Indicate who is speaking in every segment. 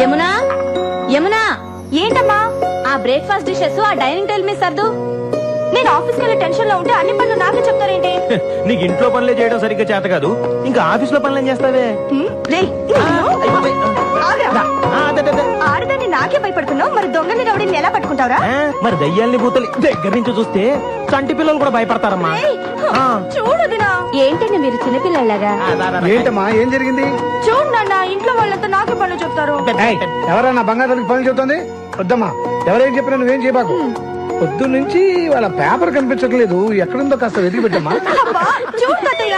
Speaker 1: యమునా యమునా, ఏంటమ్మా ఆ breakfast dishes ఆ డైనింగ్ టేబుల్ మీద సర్దు. నేను ఆఫీస్కి వెళ్ళే టెన్షన్ లో ఉంటే అన్ని పనులు నాకే చెప్తారేంటి?
Speaker 2: నీకు ఇంట్లో పనులే చేయడం సరిగ్గా చేత కాదు, ఇంకా ఆఫీస్ లో పనులు ఏం చేస్తావే?
Speaker 1: ఆడదాన్ని నాకే భయపడుతున్నావు, మరి దొంగని రౌడీని ఎలా పట్టుకుంటావురా?
Speaker 2: మరి దయ్యాల్ని భూతలి దగ్గర నుంచి చూస్తే చంటి పిల్లలు కూడా భయపడతారమ్మా.
Speaker 1: చూడదునా ఏంటండి మీరు చిన్నపిల్లలాగా?
Speaker 3: ఏంటమ్మా, ఏం జరిగింది?
Speaker 1: చూడు నాన్న, ఇంట్లో వాళ్ళంతా నాకే పనులు చెప్తారు.
Speaker 3: ఎవరన్నా బంగారానికి పనులు చెబుతుంది? వద్దమ్మా, ఎవరేం చెప్పినా నువ్వేం చేయబాకు. పొద్దు నుంచి వాళ్ళ పేపర్ కనిపించట్లేదు, ఎక్కడుందో కాస్త వెతికి పెట్టమ్మా.
Speaker 1: చూడు తాతయ్య,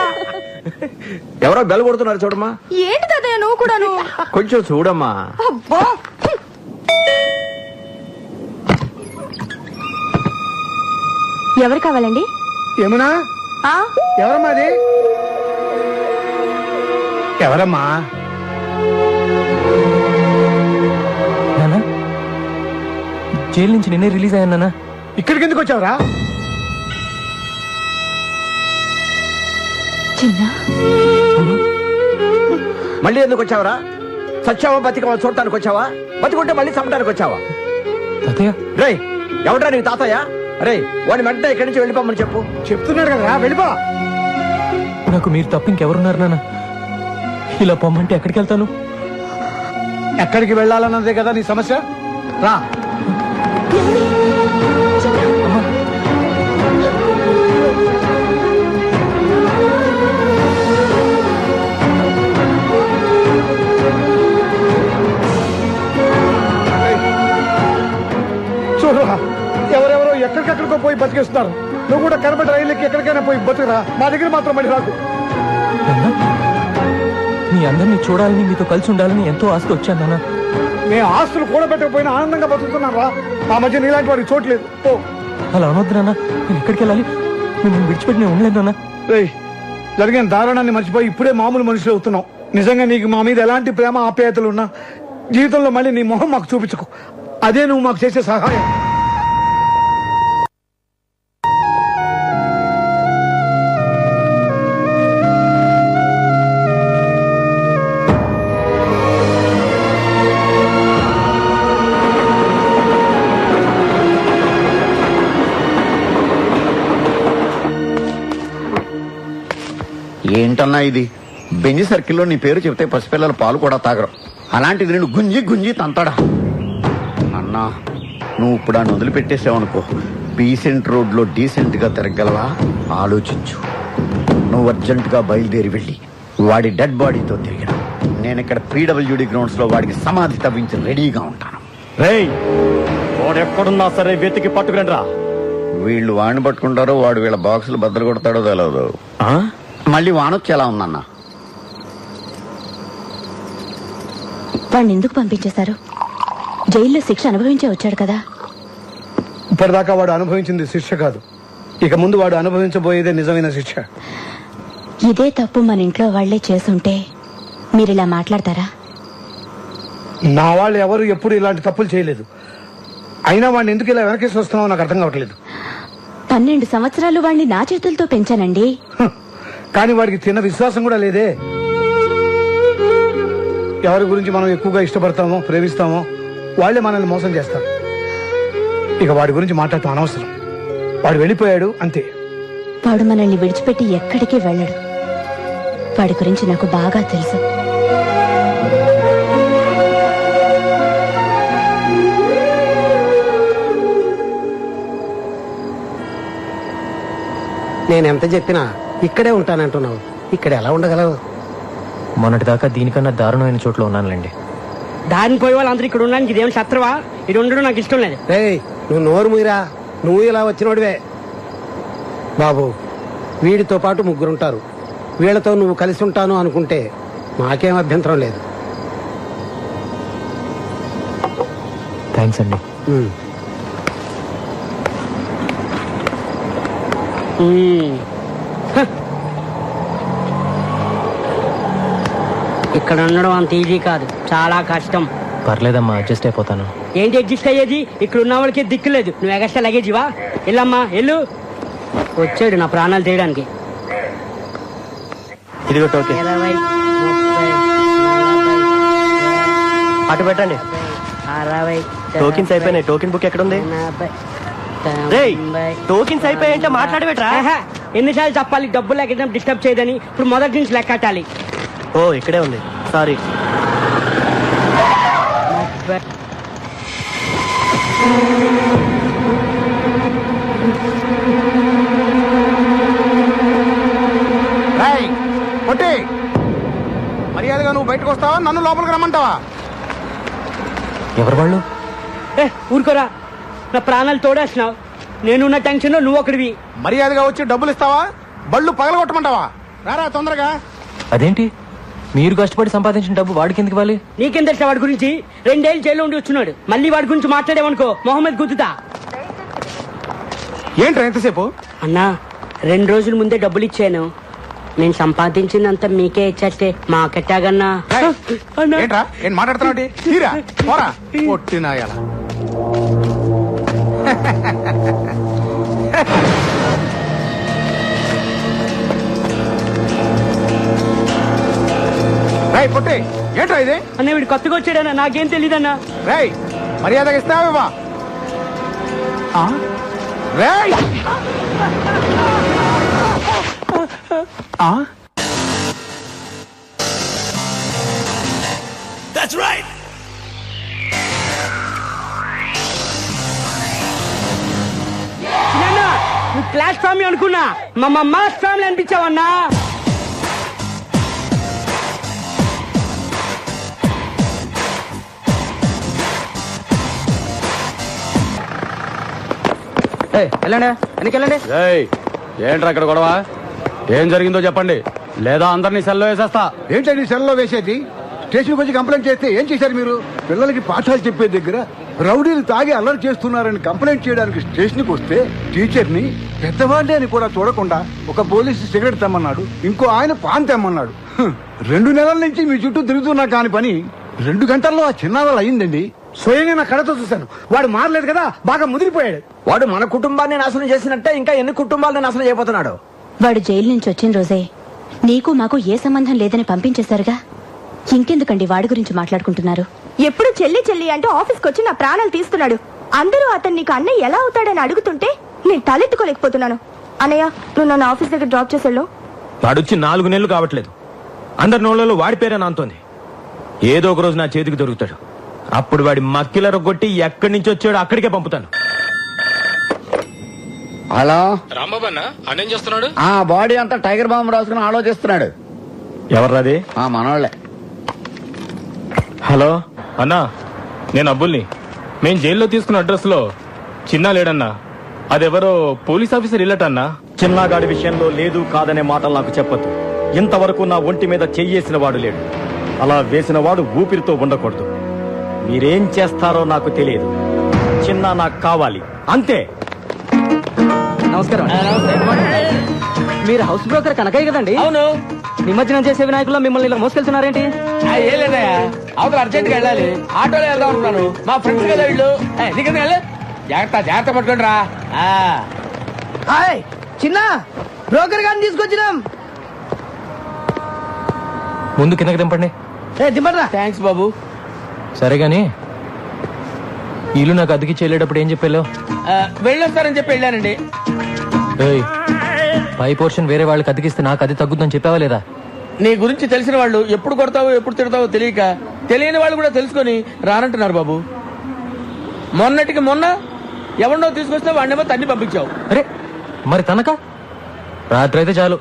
Speaker 2: ఎవరో బెల్ కొడుతున్నారు చూడమ్మా.
Speaker 1: ఏంటి తాతయ్య నువ్వు కూడాను?
Speaker 2: కొంచెం చూడమ్మా.
Speaker 1: అబ్బా, ఎవరు కావాలండి?
Speaker 3: ఏమన్నా ఎవరమ్మా అది? ఎవరమ్మా?
Speaker 2: జైలు నుంచి నిన్నే రిలీజ్ అయ్యాను.
Speaker 3: ఇక్కడికి ఎందుకు వచ్చావురా?
Speaker 1: చిన్న
Speaker 2: మళ్ళీ ఎందుకు వచ్చావరా? సచ్చావా బతికవా చూడటానికి వచ్చావా? బతికుంటే మళ్ళీ చంపడానికి వచ్చావా? రే ఎవడ్రా నీకు తాతయ్య? రే వాడిని వెంటనే ఇక్కడి నుంచి వెళ్ళిపోమని చెప్పు.
Speaker 3: చెప్తున్నాడు కదరా, వెళ్ళిపో.
Speaker 2: నాకు మీరు తప్ప ఇంకెవరున్నారు నాన్న? ఇలా పొమ్మంటే ఎక్కడికి వెళ్తాను?
Speaker 3: ఎక్కడికి వెళ్ళాలన్నదే కదా నీ సమస్య. రా. చూడరా, ఎవరెవరో ఎక్కడికెక్కడికో పోయి బతికేస్తున్నారు. నువ్వు కూడా కనబడి రైలుకి ఎక్కడికైనా పోయి బతుకురా, మా దగ్గర మాత్రం మళ్ళీ రాకు.
Speaker 2: మీ అందరినీ చూడాలని, మీతో కలిసి ఉండాలని ఎంతో ఆస్తి వచ్చాను నాన్న.
Speaker 3: నేను ఆస్తులు కూడబెట్టకపోయినా ఆనందంగా బతుకుతున్నాను రా. ఆ మధ్య నీలాంటి వాడికి చోట్లేదు.
Speaker 2: అలా అనొద్దు నాన్న, నేను ఎక్కడికి వెళ్ళాలి? మిమ్మల్ని విడిచిపెట్టి నేను ఉండలేదు నాన్న.
Speaker 3: జరిగిన దారుణాన్ని మర్చిపోయి ఇప్పుడే మామూలు మనుషులు అవుతున్నావు. నిజంగా నీకు మా మీద ఎలాంటి ప్రేమ ఆప్యాయతలు ఉన్నా జీవితంలో మళ్ళీ నీ మొహం మాకు చూపించుకో. అదే నువ్వు మాకు చేసే సహాయం.
Speaker 4: ఏంటన్నా ఇది? బెంజి సర్కిల్లో నీ పేరు చెప్తే పసిపిల్లల పాలు కూడా తాగరు, అలాంటిది నేను గుంజి గుంజి తంతాడా? అన్నా, నువ్వు ఇప్పుడు ఆ వదిలిపెట్టేసావనుకో, డీసెంట్ రోడ్లో డీసెంట్ గా తిరగలవా? ఆలోచించు. నువ్వు అర్జెంట్ గా బయలుదేరి వెళ్ళి వాడి డెడ్ బాడీతో తిరిగిన, నేను ఇక్కడ PWD గ్రౌండ్స్ లో వాడికి సమాధి తవ్వించి రెడీగా ఉంటాను.
Speaker 2: రేయ్, వాడు ఎక్కడున్నా సరే వెతికి పట్టుకురండి రా.
Speaker 4: వీళ్ళు వాడిని పట్టుకుంటారో వాడు వీళ్ళ బాక్సులు బద్దలు కొడతాడో తెలియదు. మళ్ళీ వానొచ్చి ఎలా ఉందన్నా?
Speaker 1: వాడిని ఎందుకు పంపించేశారు? జైల్లో శిక్ష అనుభవించే వచ్చాడు కదా.
Speaker 3: ఇప్పటిదాకా వాడు అనుభవించింది శిక్ష కాదు, ఇక ముందు వాడు అనుభవించబోయేదే నిజమైన శిక్ష.
Speaker 1: ఇదే తప్పు మన ఇంట్లో వాళ్లే చేసుంటే మీరిలా మాట్లాడతారా?
Speaker 3: నా వాళ్ళు ఎవరు ఎప్పుడు ఇలాంటి తప్పులు చేయలేదు. అయినా వాడిని ఎందుకు ఇలా వెనకేసి వస్తున్నావో నాకు అర్థం కావట్లేదు.
Speaker 1: 12 సంవత్సరాలు వాడిని నా చేతులతో పెంచానండి.
Speaker 3: కానీ వాడికి చిన్న విశ్వాసం కూడా లేదే. ఎవరి గురించి మనం ఎక్కువగా ఇష్టపడతామో ప్రేమిస్తామో వాళ్లే మనల్ని మోసం చేస్తారు. ఇక వాడి గురించి మాట్లాడటం అనవసరం. వాడు వెళ్ళిపోయాడు అంతే.
Speaker 1: వాడు మనల్ని విడిచిపెట్టి ఎక్కడికి వెళ్ళడు. వాడి గురించి నాకు బాగా తెలుసు.
Speaker 5: నేనెంత చెప్పినా ఇక్కడే ఉంటానంటున్నావు, ఇక్కడ ఎలా ఉండగలవు?
Speaker 2: మొన్నటిదాకా దీనికన్నా దారుణమైన చోట్ల ఉన్నానులేండి.
Speaker 6: దారిని పోయే వాళ్ళందరూ ఇక్కడ ఉండడానికి ఇదేం శత్రువా? ఇది ఉండడం నాకు ఇష్టం లేదు.
Speaker 5: నువ్వు నోరు మూయరా, నువ్వు ఇలా వచ్చినోడివే. బాబు, వీడితో పాటు 3 ఉంటారు. వీళ్లతో నువ్వు కలిసి ఉంటాను అనుకుంటే మాకేం అభ్యంతరం లేదు.
Speaker 2: థ్యాంక్స్ అండి.
Speaker 6: ఇక్కడ ఉండడం అంత ఈజీ కాదు, చాలా కష్టం.
Speaker 2: పర్లేదమ్మా, అడ్జస్ట్ అయిపోతాను.
Speaker 6: ఏంటి అడ్జస్ట్ అయ్యేది? ఇక్కడ ఉన్న వాళ్ళకి దిక్కులేదు, నువ్వు ఎగస్ట్రా లగేజివా? వెళ్ళమ్మా వెళ్ళు. వచ్చాడు నా ప్రాణాలు తీయడానికి.
Speaker 2: ఇదిగో టోకెన్.
Speaker 6: 20, 30, 40,
Speaker 7: అటు పెట్టండి.
Speaker 6: 60
Speaker 7: టోకెన్స్ అయిపోయినాయి. టోకెన్ బుక్ ఎక్కడ ఉంది?
Speaker 6: 80
Speaker 7: రేయ్,
Speaker 6: 90.
Speaker 7: టోకెన్స్ అయిపోయాయంటే మాట్లాడబెట్రా.
Speaker 6: ఆహా, ఎన్నిసార్లు చెప్పాలి డబ్బులు లెక్కడం డిస్టర్బ్ చేయదని. ఇప్పుడు మొదటి నుంచి లెక్కటాలి.
Speaker 7: ఓ ఇక్కడే ఉంది, సారీ.
Speaker 3: కొట్టి మర్యాదగా నువ్వు బయటకు వస్తావా, నన్ను లోపలికి రమ్మంటావా?
Speaker 2: ఎవరు వాళ్ళు?
Speaker 6: ఊరుకోరా, నా ప్రాణాలు తోడేస్తున్నావు. నేనున్న టెన్షన్ లో నువ్వు ఒకడివి.
Speaker 3: మర్యాదగా వచ్చి డబ్బులు ఇస్తావా, బళ్ళు పగలగొట్టమంటావా? రారా తొందరగా.
Speaker 2: అదేంటి మీరు కష్టపడి సంపాదించిన డబ్బు వాడికి ఎందుకు ఇవ్వాలి?
Speaker 6: నీకేం తెలుసా వాడి గురించి? 2 ఏళ్ళు జైల్లో ఉండి వచ్చున్నాడు. మళ్ళీ వాడి గురించి మాట్లాడేవనుకో మొహమ్మద్ గుద్దుతా.
Speaker 3: ఏంట్రా ఎంతసేపు?
Speaker 6: అన్నా, 2 రోజుల ముందే డబ్బులు ఇచ్చాను. నేను సంపాదించిందంతా మీకే ఇచ్చేస్తే మాకెట్టాగన్నా.
Speaker 3: ఏంట్రా ఏం మాట్లాడుతున్నావు? తీరా పోరా కొట్టినాయాల. రై పొట్టి, ఏంట్రా ఇది?
Speaker 6: అన్న వీడు కొత్తగా వచ్చాడన్నా, నాకేం తెలీదన్నా.
Speaker 3: రై మర్యాదగా ఇస్తావా? రేయ్
Speaker 6: చిన్న, నువ్వు క్లాస్ ఫ్యామిలీ అనుకున్నా, మా మాస్ ఫ్యామిలీ అనిపించావన్నా.
Speaker 2: వెళ్ళండి వెనకెళ్ళండి.
Speaker 8: ఏంట్రా ఇక్కడ గొడవ? ఏం జరిగిందో చెప్పండి, లేదా అందరినీ సెల్లో వేసేస్తా.
Speaker 3: ఏంటండి సెల్లో వేసేది? స్టేషన్కి వచ్చి కంప్లైంట్ చేస్తే ఏం చేశారు మీరు? పిల్లలకి పాఠాలు చెప్పే దగ్గర రౌడీలు తాగి అల్లరి చేస్తున్నారని కంప్లైంట్ చేయడానికి స్టేషన్కి వస్తే టీచర్ని పెద్దవాళ్ళే అని కూడా చూడకుండా ఒక పోలీసు సిగరెట్ తెమ్మన్నాడు, ఇంకో ఆయన పాన్ తెమ్మన్నాడు. 2 నెలల నుంచి మీ చుట్టూ తిరుగుతున్నా కాని పని 2 గంటల్లో ఆ చిన్నవాళ్ళు అయిందండి. స్వయంగా నా కళతో చూశాను. వాడు మారలేదు కదా, బాగా ముదిరిపోయాడు.
Speaker 2: వాడు మన కుటుంబాన్ని నాశనం చేసినట్టే ఇంకా ఎన్ని కుటుంబాలను నాశనం చేయబోతున్నాడు.
Speaker 1: వాడు జైలు నుంచి వచ్చిన రోజే నీకు మాకు ఏ సంబంధం లేదని పంపించేశారుగా. ఇంకెందుకండి వాడి గురించి మాట్లాడుకుంటున్నారు?
Speaker 9: ఎప్పుడు చెల్లి చెల్లి అంటూ ఆఫీస్కి వచ్చి నా ప్రాణాలు తీస్తున్నాడు. అందరూ అతను నీకు అన్నయ్య ఎలా అవుతాడని అడుగుతుంటే నేను తలెత్తుకోలేకపోతున్నాను. అన్నయ్య, నువ్వు నన్ను ఆఫీస్ దగ్గర డ్రాప్ చేసేళ్ళు.
Speaker 10: వాడొచ్చి 4 నెలలు కావట్లేదు. అందరి నోళ్ళలో వాడి పేరే నాంతోంది. ఏదో ఒక రోజు నా చేతికి దొరుకుతాడు. అప్పుడు వాడి మక్కిల రొగ్గొట్టి ఎక్కడి నుంచి వచ్చాడో అక్కడికే పంపుతాను.
Speaker 4: హలో
Speaker 10: రాంబాబు అన్న, అన్నేం చేస్తున్నాడు?
Speaker 4: ఆ బాడీ అంతా టైగర్ బాంబు రాసుకుని ఆలోచిస్తున్నాడు.
Speaker 10: ఎవర్రాది?
Speaker 4: మనోళ్లే.
Speaker 10: హలో అన్నా, నేను అబ్బుల్ని. మేం జైల్లో తీసుకున్న అడ్రస్ లో చిన్న లేడన్నా. అదెవరో పోలీస్ ఆఫీసర్ ఇల్లటన్నా.
Speaker 2: చిన్నగాడి విషయంలో లేదు కాదనే మాటలు నాకు చెప్పొద్దు. ఇంతవరకు నా ఒంటి మీద చెయ్యేసిన వాడు లేడు. అలా వేసిన వాడు ఊపిరితో ఉండకూడదు. మీరేం చేస్తారో నాకు తెలియదు. చిన్న నాకు కావాలి, అంతే.
Speaker 6: నమస్కారం. మీరు హౌస్ బ్రోకర్ కనకయ్య కదండి? అవును. నిమజ్జనం చేసే వినాయకుల్లో మిమ్మల్ని ఇలా మోసుకెళ్తున్నారేంటి?
Speaker 11: ఏం లేదయ్యా, అవతల అర్జెంట్ గా వెళ్ళాలి. ఆటోలో వెళ్దాం అనుకున్నాను. మా ఫ్రెండ్స్ కదా వీళ్ళు. నీకు వెళ్ళి జాగ్రత్త జాగ్రత్త పట్టుకోండి రా.
Speaker 6: చిన్న బ్రోకర్ గారిని తీసుకొచ్చినాం.
Speaker 10: ముందు కిందకి దింపండి.
Speaker 6: దింపరా.
Speaker 11: థ్యాంక్స్ బాబు.
Speaker 10: సరే గాని ఇల్లు నాకు అద్దెకి చెల్లేటప్పుడు ఏం చెప్పాలో?
Speaker 11: వెళ్ళొస్తారని చెప్పి వెళ్ళానండి.
Speaker 10: పై పోర్షన్ వేరే వాళ్ళకి అద్దెకిస్తే నాకు అది తగ్గుద్దని చెప్పావా లేదా?
Speaker 11: నీ గురించి తెలిసిన వాళ్ళు ఎప్పుడు కొడతావో ఎప్పుడు తిడతావో తెలియక తెలియని వాళ్ళు కూడా తెలుసుకొని రానంటున్నారు బాబు. మొన్నటికి మొన్న ఎవరినో తీసుకొస్తే వాడినేమో తన్ని పంపించావు.
Speaker 10: అరే మరి తనక రాత్రి అయితే చాలు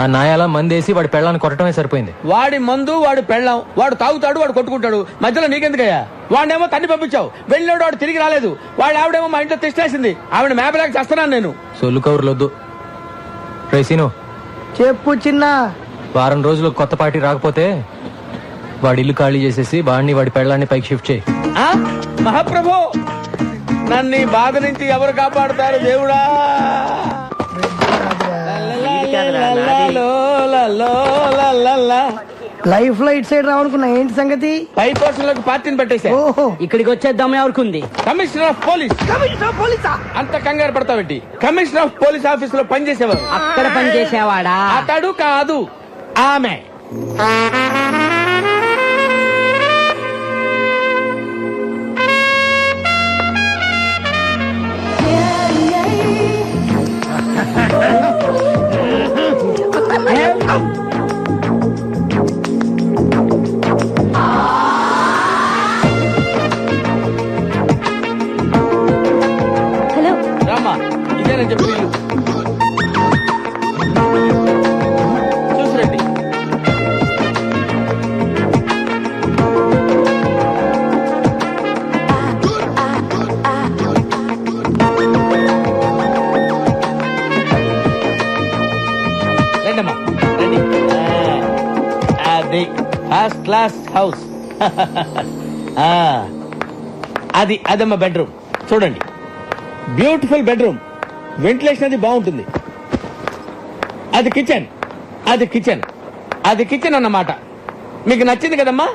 Speaker 10: ఆ నాయాల మందేసి వాడి పెళ్ళాన్ని కొట్టడమే సరిపోయింది.
Speaker 11: వాడి మందు వాడు పెళ్ళాం, వాడు తాగుతాడు, వాడు కొట్టుకుంటాడు. మధ్యలో నీకెందుకయ్యా? వాడినేమో తన్ని పంపించావు. వెళ్ళినాడు, వాడు తిరిగి రాలేదు. వాడు ఆవిడేమో మా ఇంట్లో తెచ్చేసింది. ఆవిడ మేపలేక చేస్తున్నాను నేను.
Speaker 10: సొల్లు కవర్లొద్దు. రేసీను
Speaker 6: చెప్పు చిన్న.
Speaker 10: వారం రోజులు కొత్త పార్టీ రాకపోతే వాడి ఇల్లు ఖాళీ చేసేసి వాడిని వాడి పెళ్ళాన్ని పైకి షిఫ్ట్ చేయి.
Speaker 11: మహాప్రభు, నన్ను ఈ బాధ నుంచి ఎవరు కాపాడుతారు దేవుడా?
Speaker 6: లైఫ్ లో ఇటు సైడ్ రావనుకున్నా. ఏంటి సంగతి?
Speaker 11: పై పోర్షన్ లోకి పార్టీని పెట్టేశా.
Speaker 6: ఇక్కడికి వచ్చేద్దాం ఎవరుకుంది?
Speaker 11: Commissioner of police. Commissioner of పోలీసా? అంత కంగారు పడతావేంటి? కమిషనర్ ఆఫ్ పోలీస్ ఆఫీస్ లో పనిచేసేవారు.
Speaker 6: అక్కడ పని చేసేవాడా?
Speaker 11: అతడు కాదు, ఆమె. First class house. అదమ్మా బెడ్రూమ్. చూడండి, బ్యూటిఫుల్ బెడ్రూమ్. వెంటిలేషన్ అది బాగుంటుంది. అది కిచెన్, అది కిచెన్, అది కిచెన్ అన్నమాట. మీకు నచ్చింది కదమ్మా?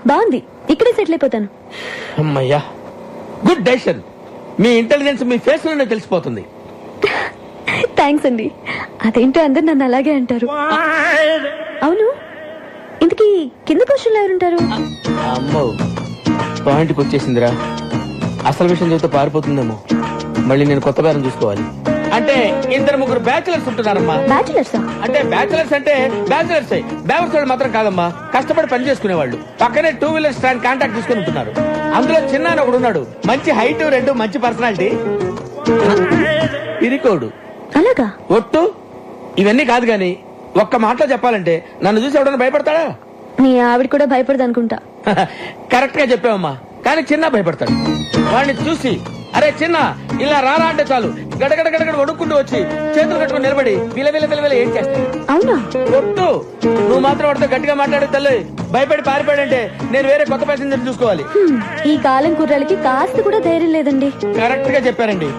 Speaker 1: బాగుంది, ఇక్కడే సెటిల్ అయిపోతాను.
Speaker 11: అమ్మయ్యా, గుడ్ డెసిషన్. మీ ఇంటెలిజెన్స్ మీ ఫేస్ లోనే తెలిసిపోతుంది.
Speaker 1: థ్యాంక్స్ అండి. అదేంటో అందరు నన్ను అలాగే అంటారు. అవును, ఇంతకీ కింద క్వశ్చన్లు ఎవరుంటారు?
Speaker 11: అమ్మో, పాయింట్కి వచ్చేసిందిరా. అసలు విషయం చెబితే పారిపోతుందేమో. మళ్ళీ నేను కొత్త బేరం చూసుకోవాలి. అంటే 2-3 బ్యాచులర్స్ ఉంటున్నారమ్మా.
Speaker 1: బ్యాచులర్సా?
Speaker 11: అంటే బ్యాచులర్స్ బ్యావర్స్ వాళ్ళు మాత్రం కాదమ్మా, కష్టపడి పని చేసుకునే వాళ్ళు. పక్కనే 2 వీలర్ స్టాండ్ కాంటాక్ట్ తీసుకుని ఉంటున్నారు. అందులో చిన్న అని ఒకడు ఉన్నాడు. మంచి హైట్, 2 మంచి పర్సనాలిటీ, పిరికోడు.
Speaker 1: అలాగా?
Speaker 11: ఒట్టు. ఇవన్నీ కాదు గాని ఒక్క మాటలో చెప్పాలంటే నన్ను చూసి ఎవడన్నా భయపడతాడా?
Speaker 1: మీ ఆవిడ కూడా భయపడదు అనుకుంటా.
Speaker 11: కరెక్ట్ గా చెప్పావమ్మా. కానీ చిన్న భయపడతాడు. వాడిని చూసి అరే చిన్న ఇలా రారా అంటే చాలు గడగడ గడగడ వడుక్కుంటూ వచ్చి చేతులు కట్టుకుని నిలబడి విలవిల ఏం చేస్తాడు.
Speaker 1: అవునా?
Speaker 11: ఒట్టు. నువ్వు మాత్రం వాడితో గట్టిగా మాట్లాడే తల్లి. భయపడి పారిపోయాడంటే నేను వేరే కొత్త ప్యాసింజర్ చూసుకోవాలి.
Speaker 1: ఈ కాలం కుర్రాలకి కాస్త కూడా ధైర్యం లేదండి.
Speaker 11: కరెక్ట్ గా చెప్పారండి.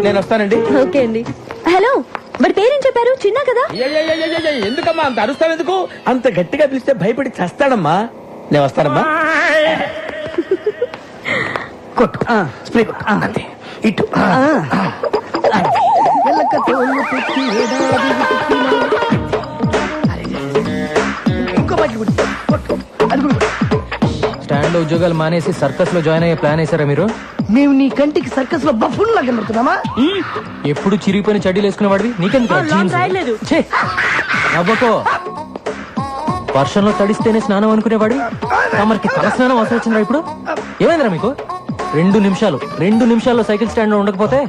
Speaker 11: నేను వస్తానండి.
Speaker 1: ఓకే అండి. హలో, మరి పేరేం చెప్పారు? చిన్న కదా?
Speaker 11: ఎందుకమ్మా అంత అరుస్తావు? ఎందుకు అంత గట్టిగా పిలిస్తే భయపడి చస్తాడమ్మా. నేను వస్తానమ్మా.
Speaker 7: కొట్టు స్ప్రే కొట్టు. అంతే ఇటు ఇంకో బట్టి కొట్టు. అది కూడా
Speaker 12: స్టాండ్ లో ఉద్యోగాలు మానేసి సర్కస్ లో జాయిన్ అయ్యే ప్లాన్ వేసారా మీరు?
Speaker 7: మేము నీ కంటికి సర్కస్ లో బఫూన్ లాగా కనబడుతున్నామా?
Speaker 12: ఎప్పుడు చిరిగిపోయిన చడ్డీలు వేసుకునేవాడివి, నీకెందుకు అవ్వకో? వర్షంలో తడిస్తేనే స్నానం అనుకునేవాడు. తమరికి తల స్నానం అవసరం వచ్చిందా ఇప్పుడు? ఏమైందిరా మీకు? 2 నిమిషాల్లో సైకిల్ స్టాండ్ లో ఉండకపోతే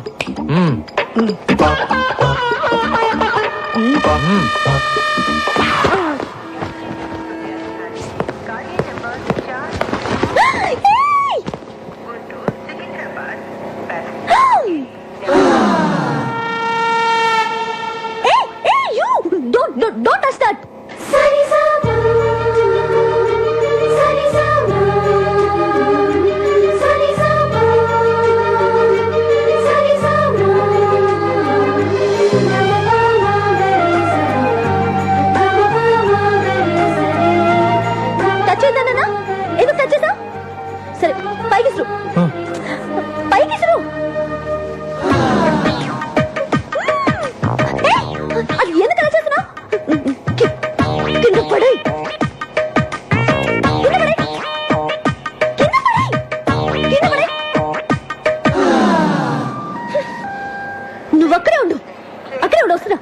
Speaker 1: Don't touch that. సరే, పైకి అది ఎందుకు అలా చేస్తున్నావు? కింద పడే నువ్వు అక్కడే ఉండు. వస్తున్నా.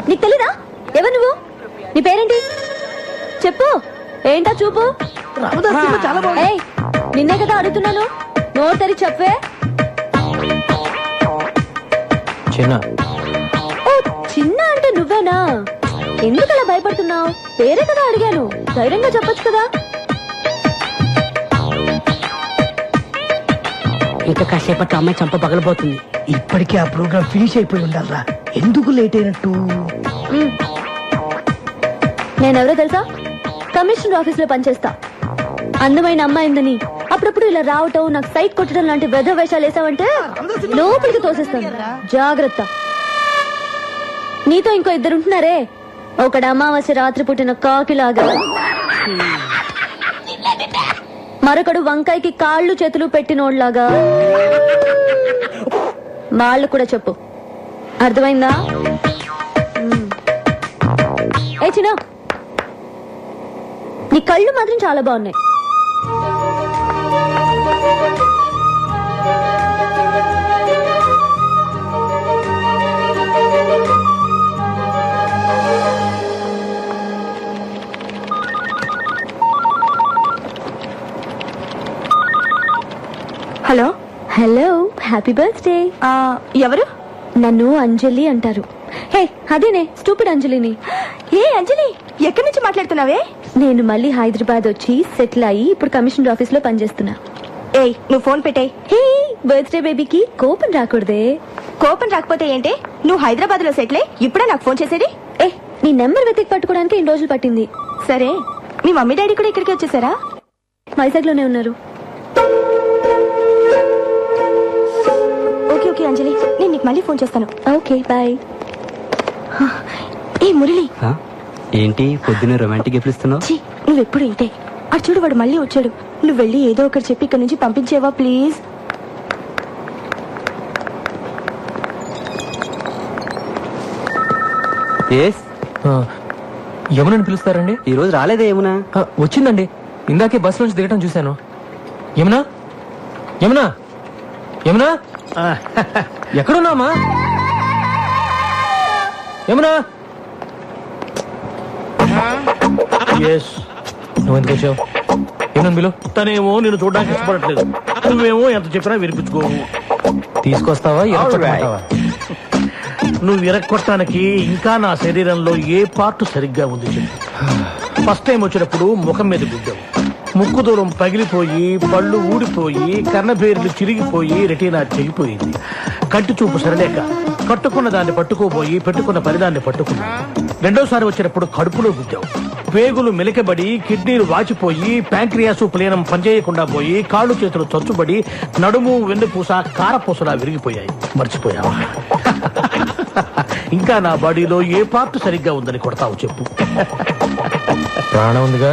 Speaker 1: నీకు తెలీదా? ఎవరు నువ్వు? నీ పేరేంటి చెప్పు. ఏంటా చూపు? ఏయ్, నిన్నే కదా అడుగుతున్నాను. నోరు తెరి చెప్పే.
Speaker 12: చిన్న.
Speaker 1: ఓ, చిన్న అంటే నువ్వేనా? ఎందుకు అలా భయపడుతున్నావు? పేరే కదా అడిగాను, ధైర్యంగా చెప్పొచ్చు కదా.
Speaker 6: ఇంకా కాసేపట్లో అమ్మాయి చంప పగలబోతుంది.
Speaker 7: ఇప్పటికే ఆ ప్రోగ్రామ్ ఫినిష్ అయిపోయి ఉండాలరా. ఎందుకు లేట్ అయినట్టు?
Speaker 1: నేనెవరో తెలుసా? కమిషనర్ ఆఫీస్ లో పనిచేస్తా. అందమైన అమ్మాయిందని అప్పుడప్పుడు ఇలా రావటం, నాకు సైట్ కొట్టడం లాంటి వెధ వేషాలు వేసావంటే లోపలికి తోసేస్తాను. జాగ్రత్త. నీతో ఇంకో 2 ఉంటున్నారే. ఒకడు అమావాస్య రాత్రి పుట్టిన కాకిలాగా, మరొకడు వంకాయకి కాళ్ళు చేతులు పెట్టినోడ్లాగా. వాళ్ళు కూడా చెప్పు, అర్థమైందా? ఏ చిన్న, నీ కళ్ళు మాత్రం చాలా బాగున్నాయి.
Speaker 9: హలో.
Speaker 1: Hello, happy birthday.
Speaker 9: ఎవరు?
Speaker 1: నన్ను అంజలి అంటారు. హే, అదేనే స్టూపిడ్ అంజలిని.
Speaker 9: ఏ అంజలి, ఎక్కడి నుంచి మాట్లాడుతున్నావే?
Speaker 1: నేను మళ్ళీ హైదరాబాద్ వచ్చి సెటిల్ అయ్యి ఇప్పుడు కమిషనర్ ఆఫీస్ లో పనిచేస్తున్నా.
Speaker 9: ఏయ్ నువ్వు ఫోన్ పెట్టేయ్.
Speaker 1: హే బర్త్డే బేబీకి కోపం రాకూడదే.
Speaker 9: కోపం రాకపోతే ఏంటే, నువ్వు హైదరాబాద్ లో సెటిల్ అయ్యి ఇప్పుడే నాకు ఫోన్ చేసేది?
Speaker 1: ఏ నీ నెంబర్ వెతికి పట్టుకోవడానికి ఇన్ని రోజులు పట్టింది.
Speaker 9: సరే, మీ మమ్మీ డాడీ కూడా ఇక్కడికి వచ్చేసారా?
Speaker 1: వైజాగ్ లోనే ఉన్నారు.
Speaker 9: ఓకే ఓకే అంజలి, నేను నీకు మళ్ళీ ఫోన్ చేస్తాను.
Speaker 1: Okay bye.
Speaker 9: ఏ మురళి,
Speaker 13: ఏంటి పొద్దున్న రొమాంటిక్ గిఫ్ట్ ఇస్తున్నావు?
Speaker 9: నువ్వెప్పుడు ఇంతే. అటు చూడు, వాడు మళ్ళీ వచ్చాడు. నువ్వు వెళ్ళి ఏదో ఒకటి చెప్పి ఇక్కడ నుంచి పంపించేవా ప్లీజ్?
Speaker 12: యమునని పిలుస్తారండి?
Speaker 13: ఈ రోజు రాలేదే యమునా?
Speaker 12: వచ్చిందండి, ఇందాకే బస్ నుంచి దిగటం చూశాను. యమునా యమునా యమునా ఎక్కడున్నామా? యమునా నువ్వు ఎందుకు వచ్చావు? ఏమన్నా బిలు?
Speaker 11: తనేమో నేను చూడడానికి ఇష్టపడట్లేదు, నువ్వేమో ఎంత చెప్పినా వినిపించుకోవు.
Speaker 12: తీసుకొస్తావా ఎరగొట్టమంటావా?
Speaker 11: నువ్వు విరక్కొట్టడానికి ఇంకా నా శరీరంలో ఏ పార్ట్ సరిగ్గా ఉంది చెప్పు. ఫస్ట్ టైం వచ్చినప్పుడు ముఖం మీద గుడ్డావు, ముక్కు దూరం పగిలిపోయి పళ్ళు ఊడిపోయి కర్ణబేర్లు చిరిగిపోయి రెటీనా చెగిపోయింది. కంటి చూపు సరలేక కట్టుకున్న దాన్ని పట్టుకోపోయి పెట్టుకున్న పరిదాన్ని పట్టుకున్నా. రెండోసారి వచ్చినప్పుడు కడుపులో గుద్దావు, పేగులు మెలికబడి కిడ్నీలు వాచిపోయి ప్యాంక్రియాసు ప్లీనం పనిచేయకుండా పోయి కాళ్ళు చేతులు చచ్చుబడి నడుము వెన్నుపూస కారపూసలా విరిగిపోయాయి. మర్చిపోయావా? ఇంకా నా బాడీలో ఏ పార్ట్ సరిగ్గా ఉందని కొడతావు చెప్పు.
Speaker 12: ప్రాణం ఉందిగా,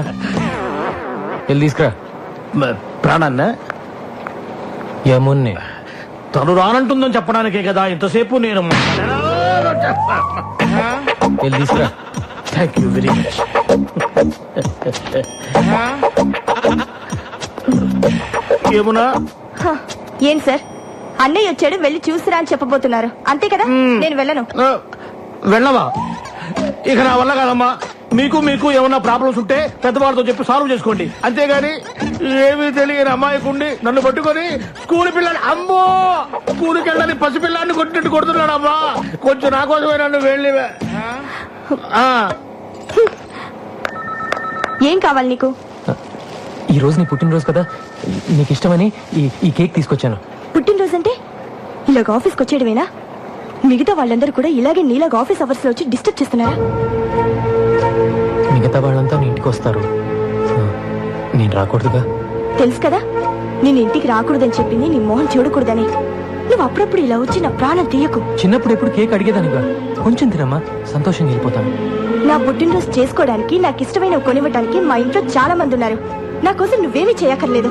Speaker 12: వెళ్ళి తీసుకురా.
Speaker 11: ప్రాణాన్న
Speaker 12: యమున్ని
Speaker 11: తను రానంటుందని చెప్పడానికే కదా ఇంతసేపు నేను.
Speaker 12: వెళ్ళి తీసుకురా.
Speaker 11: Thank you very much. ఏమునా?
Speaker 9: ఏం సార్, అన్నయ్య వచ్చాడు, వెళ్ళి చూసిరా అని చెప్పబోతున్నారు అంతే కదా? నేను వెళ్ళను.
Speaker 11: వెళ్ళవా? ఇక నా వల్ల కాదమ్మా. మీకు మీకు ఏమన్నా ప్రాబ్లమ్స్ ఉంటే పెద్దవాళ్ళతో చెప్పి సాల్వ్ చేసుకోండి, అంతేగాని ఏమీ తెలియని అమ్మాయికుండి నన్ను పట్టుకొని స్కూల్ పిల్లలు అమ్మో స్కూల్కి వెళ్ళని పసిపిల్లాన్ని కొట్టినట్టు కొడుతున్నాడు అమ్మా. కొంచెం నా కోసమే నన్ను వెళ్ళివే.
Speaker 9: ఏం కావాలి నీకు?
Speaker 12: ఈ రోజు నీ పుట్టినరోజు కదా, నీకు ఇష్టమని ఈ కేక్ తీసుకొచ్చాను.
Speaker 9: పుట్టినరోజు అంటే ఇలాగ ఆఫీస్కి వచ్చేయడమేనా? మిగతా వాళ్ళందరూ కూడా ఇలాగే నీలాగా ఆఫీస్ అవర్స్ లో వచ్చి డిస్టర్బ్ చేస్తున్నారా?
Speaker 12: మిగతా వాళ్ళంతా నీ ఇంటికి వస్తారు, నేను రాకూడదుగా?
Speaker 9: తెలుసు కదా, నేను ఇంటికి రాకూడదని చెప్పింది నీ మోహన్ చూడకూడదని. నువ్వు అప్పుడప్పుడు ఇలా వచ్చి నా ప్రాణం తీయకు.
Speaker 12: చిన్నప్పుడు ఎప్పుడు కేక్ అడిగేదానిగా, కొంచెం తినమ్మా, సంతోషంగా వెళ్ళిపోతాను.
Speaker 9: నా పుట్టినరోజు చేసుకోవడానికి, నాకు ఇష్టమైన కొనివ్వడానికి మా ఇంట్లో చాలా మంది ఉన్నారు. నా కోసం నువ్వేమీ చేయక్కర్లేదు.